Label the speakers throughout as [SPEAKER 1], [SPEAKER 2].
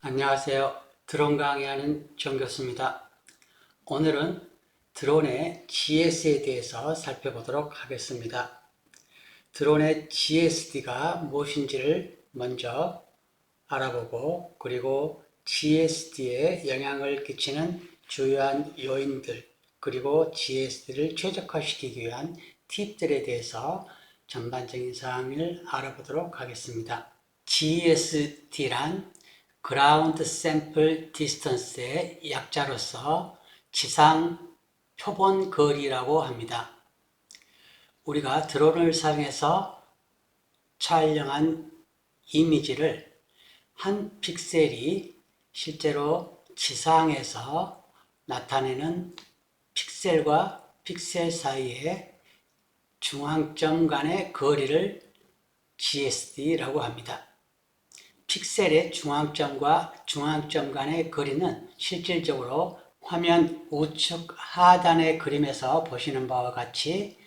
[SPEAKER 1] 안녕하세요. 드론 강의하는 정 교수입니다. 오늘은 드론의 GS에 대해서 살펴보도록 하겠습니다. 드론의 GSD가 무엇인지를 먼저 알아보고, 그리고 GSD에 영향을 끼치는 주요한 요인들, 그리고 GSD를 최적화시키기 위한 팁들에 대해서 전반적인 사항을 알아보도록 하겠습니다. GSD란 Ground Sample Distance의 약자로서 지상 표본 거리라고 합니다. 우리가 드론을 사용해서 촬영한 이미지를 한 픽셀이 실제로 지상에서 나타내는 픽셀과 픽셀 사이의 중앙점 간의 거리를 GSD라고 합니다. 픽셀의 중앙점과 중앙점 간의 거리는 실질적으로 화면 우측 하단의 그림에서 보시는 바와 같이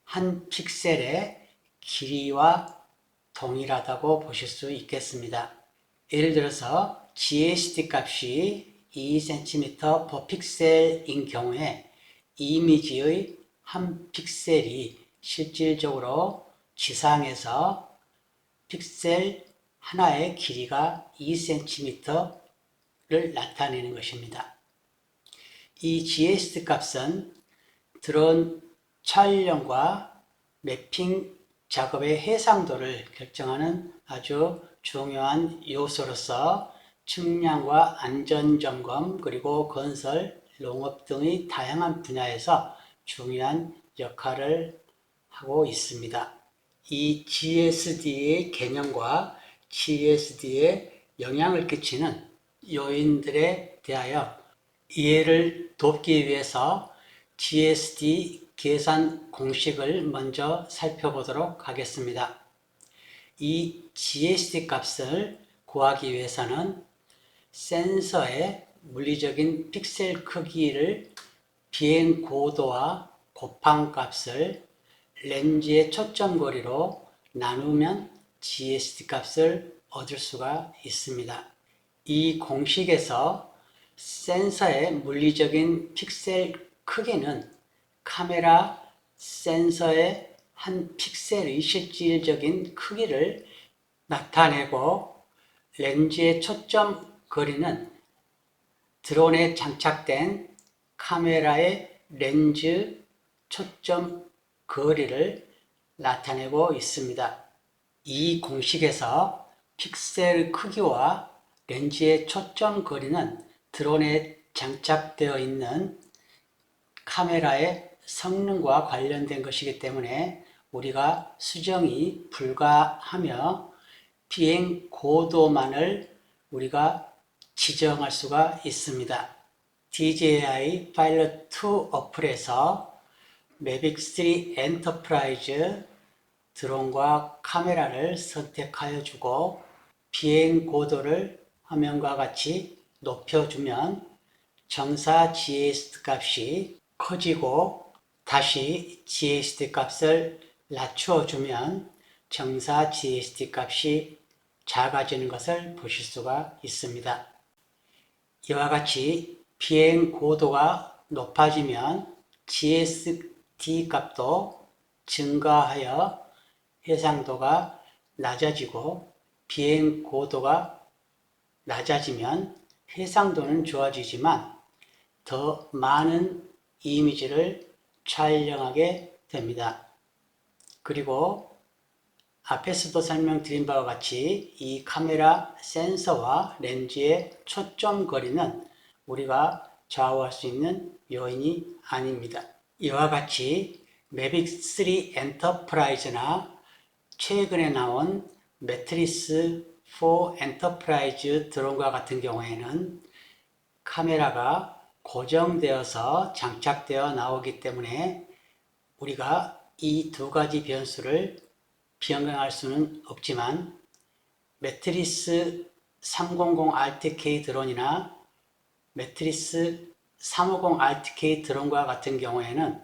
[SPEAKER 1] 한 픽셀의 길이와 동일하다고 보실 수 있겠습니다. 예를 들어서 GSD 값이 2cm/픽셀인 경우에 이미지의 한 픽셀이 실질적으로 지상에서 픽셀 하나의 길이가 2cm를 나타내는 것입니다. 이 GSD 값은 드론 촬영과 매핑 작업의 해상도를 결정하는 아주 중요한 요소로서 측량과 안전점검, 그리고 건설, 농업 등의 다양한 분야에서 중요한 역할을 하고 있습니다. 이 GSD의 개념과 GSD에 영향을 끼치는 요인들에 대하여 이해를 돕기 위해서 GSD 계산 공식을 먼저 살펴보도록 하겠습니다. 이 GSD 값을 구하기 위해서는 센서의 물리적인 픽셀 크기를 비행 고도와 곱한 값을 렌즈의 초점거리로 나누면 GSD 값을 얻을 수가 있습니다. 이 공식에서 센서의 물리적인 픽셀 크기는 카메라 센서의 한 픽셀의 실질적인 크기를 나타내고, 렌즈의 초점 거리는 드론에 장착된 카메라의 렌즈 초점 거리를 나타내고 있습니다. 이 공식에서 픽셀 크기와 렌즈의 초점 거리는 드론에 장착되어 있는 카메라의 성능과 관련된 것이기 때문에 우리가 수정이 불가하며 비행 고도만을 우리가 지정할 수가 있습니다. DJI Pilot 2 어플에서 Mavic 3 Enterprise 드론과 카메라를 선택하여 주고 비행 고도를 화면과 같이 높여주면 정사 GSD 값이 커지고, 다시 GSD 값을 낮추어주면 정사 GSD 값이 작아지는 것을 보실 수가 있습니다. 이와 같이 비행 고도가 높아지면 GSD 값도 증가하여 해상도가 낮아지고, 비행 고도가 낮아지면 해상도는 좋아지지만 더 많은 이미지를 촬영하게 됩니다. 그리고 앞에서도 설명드린 바와 같이 이 카메라 센서와 렌즈의 초점 거리는 우리가 좌우할 수 있는 요인이 아닙니다. 이와 같이 Mavic 3 Enterprise나 최근에 나온 매트리스 4 엔터프라이즈 드론과 같은 경우에는 카메라가 고정되어서 장착되어 나오기 때문에 우리가 이 두 가지 변수를 변경할 수는 없지만, 매트리스 300 RTK 드론이나 매트리스 350 RTK 드론과 같은 경우에는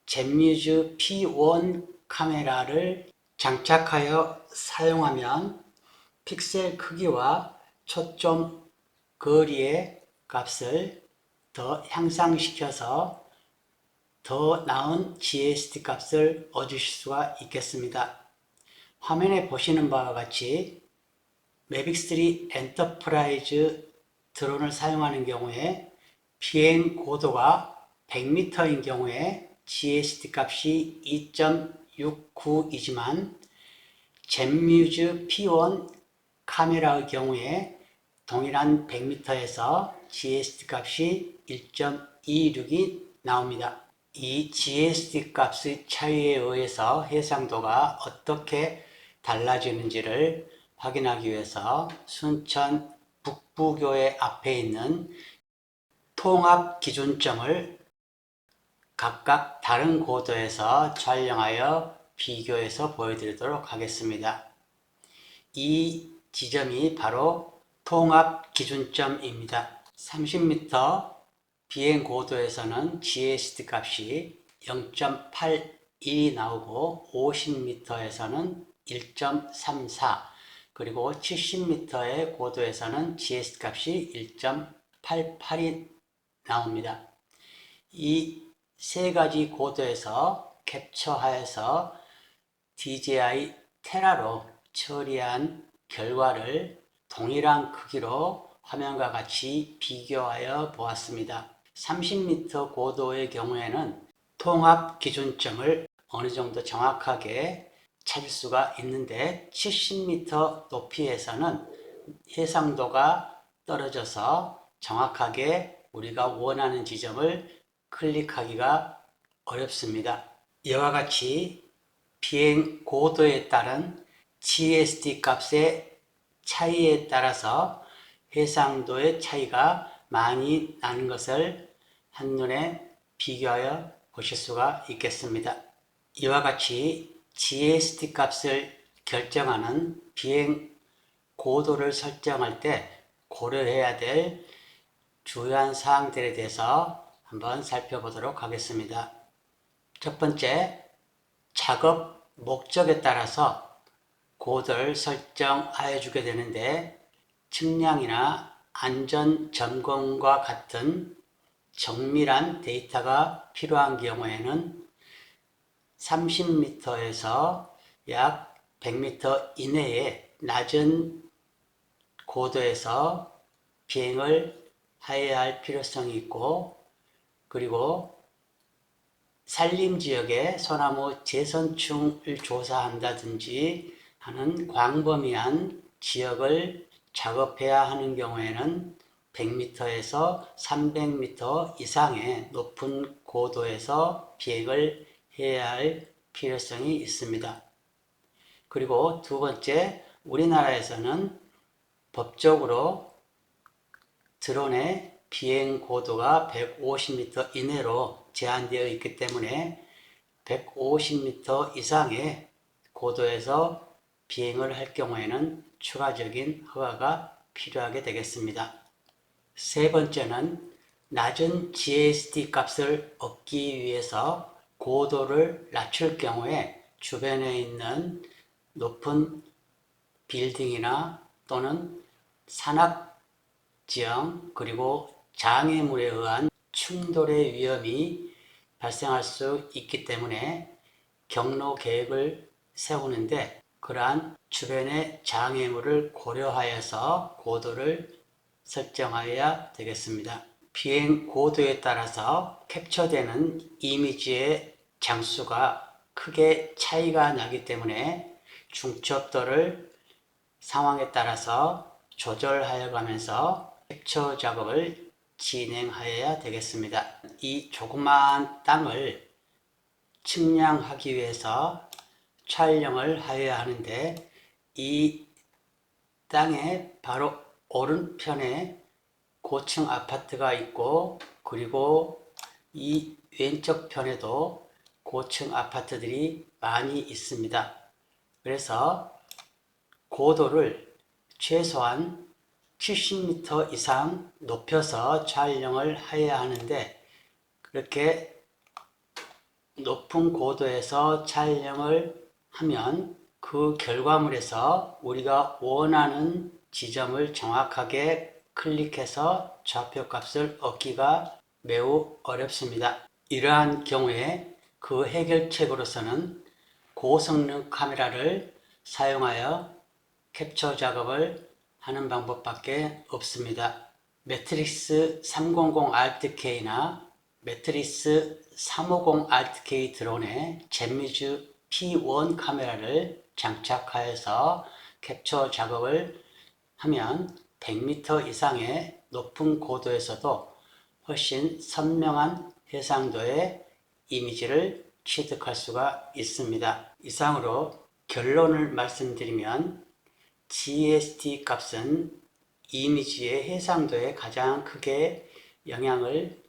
[SPEAKER 1] 잼뮤즈 P1 카메라를 장착하여 사용하면 픽셀 크기와 초점 거리의 값을 더 향상시켜서 더 나은 GST 값을 얻으실 수가 있겠습니다. 화면에 보시는 바와 같이 매빅3 엔터프라이즈 드론을 사용하는 경우에 비행 고도가 100m인 경우에 GST 값이 2.69이지만 젠뮤즈 P1 카메라의 경우에 동일한 100m에서 GST 값이 1.26이 나옵니다. 이 GST 값의 차이에 의해서 해상도가 어떻게 달라지는지를 확인하기 위해서 순천 북부교회 앞에 있는 통합 기준점을 각각 다른 고도에서 촬영하여 비교해서 보여드리도록 하겠습니다. 이 지점이 바로 통합 기준점입니다. 30m 비행 고도에서는 GST 값이 0.81이 나오고 50m에서는 1.34 그리고 70m의 고도에서는 GST 값이 1.88이 나옵니다. 이 세 가지 고도에서 캡처하여서 DJI 테라로 처리한 결과를 동일한 크기로 화면과 같이 비교하여 보았습니다. 30m 고도의 경우에는 통합 기준점을 어느 정도 정확하게 찾을 수가 있는데 70m 높이에서는 해상도가 떨어져서 정확하게 우리가 원하는 지점을 클릭하기가 어렵습니다. 이와 같이 비행 고도에 따른 GST 값의 차이에 따라서 해상도의 차이가 많이 나는 것을 한눈에 비교하여 보실 수가 있겠습니다. 이와 같이 GST 값을 결정하는 비행 고도를 설정할 때 고려해야 될 주요한 사항들에 대해서 한번 살펴보도록 하겠습니다. 첫 번째, 작업 목적에 따라서 고도를 설정하여 주게 되는데 측량이나 안전 점검과 같은 정밀한 데이터가 필요한 경우에는 30m에서 약 100m 이내의 낮은 고도에서 비행을 하여야 할 필요성이 있고, 그리고 산림지역에 소나무 재선충을 조사한다든지 하는 광범위한 지역을 작업해야 하는 경우에는 100m에서 300m 이상의 높은 고도에서 비행을 해야 할 필요성이 있습니다. 그리고 두 번째, 우리나라에서는 법적으로 드론의 비행 고도가 150m 이내로 제한되어 있기 때문에 150m 이상의 고도에서 비행을 할 경우에는 추가적인 허가가 필요하게 되겠습니다. 세 번째는 낮은 GST 값을 얻기 위해서 고도를 낮출 경우에 주변에 있는 높은 빌딩이나 또는 산악지형 그리고 장애물에 의한 충돌의 위험이 발생할 수 있기 때문에 경로 계획을 세우는데 그러한 주변의 장애물을 고려하여서 고도를 설정하여야 되겠습니다. 비행 고도에 따라서 캡처되는 이미지의 장수가 크게 차이가 나기 때문에 중첩도를 상황에 따라서 조절하여 가면서 캡처 작업을 진행하여야 되겠습니다. 이 조그마한 땅을 측량하기 위해서 촬영을 하여야 하는데 이 땅의 바로 오른편에 고층 아파트가 있고 그리고 이 왼쪽 편에도 고층 아파트들이 많이 있습니다. 그래서 고도를 최소한 70m 이상 높여서 촬영을 해야 하는데 그렇게 높은 고도에서 촬영을 하면 그 결과물에서 우리가 원하는 지점을 정확하게 클릭해서 좌표 값을 얻기가 매우 어렵습니다. 이러한 경우에 그 해결책으로서는 고성능 카메라를 사용하여 캡처 작업을 하는 방법밖에 없습니다. 매트릭스 300 Alt-K나 매트릭스 350 Alt-K 드론에 젠뮤즈 P1 카메라를 장착하여서 캡처 작업을 하면 100m 이상의 높은 고도에서도 훨씬 선명한 해상도의 이미지를 취득할 수가 있습니다. 이상으로 결론을 말씀드리면 GST 값은 이미지의 해상도에 가장 크게 영향을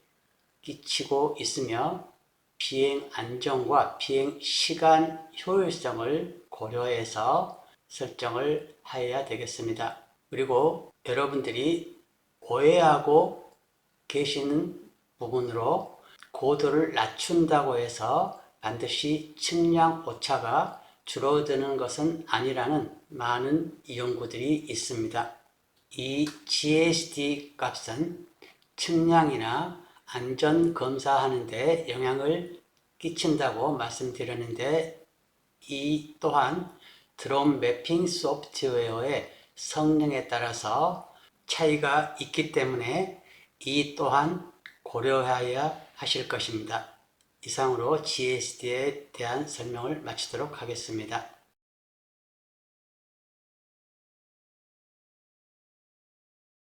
[SPEAKER 1] 끼치고 있으며 비행 안정과 비행 시간 효율성을 고려해서 설정을 하여야 되겠습니다. 그리고 여러분들이 오해하고 계시는 부분으로 고도를 낮춘다고 해서 반드시 측량 오차가 줄어드는 것은 아니라는 많은 연구들이 있습니다. 이 GST 값은 측량이나 안전 검사하는 데 영향을 끼친다고 말씀드렸는데 이 또한 드론 매핑 소프트웨어의 성능에 따라서 차이가 있기 때문에 이 또한 고려해야 하실 것입니다. 이상으로 GST에 대한 설명을 마치도록 하겠습니다.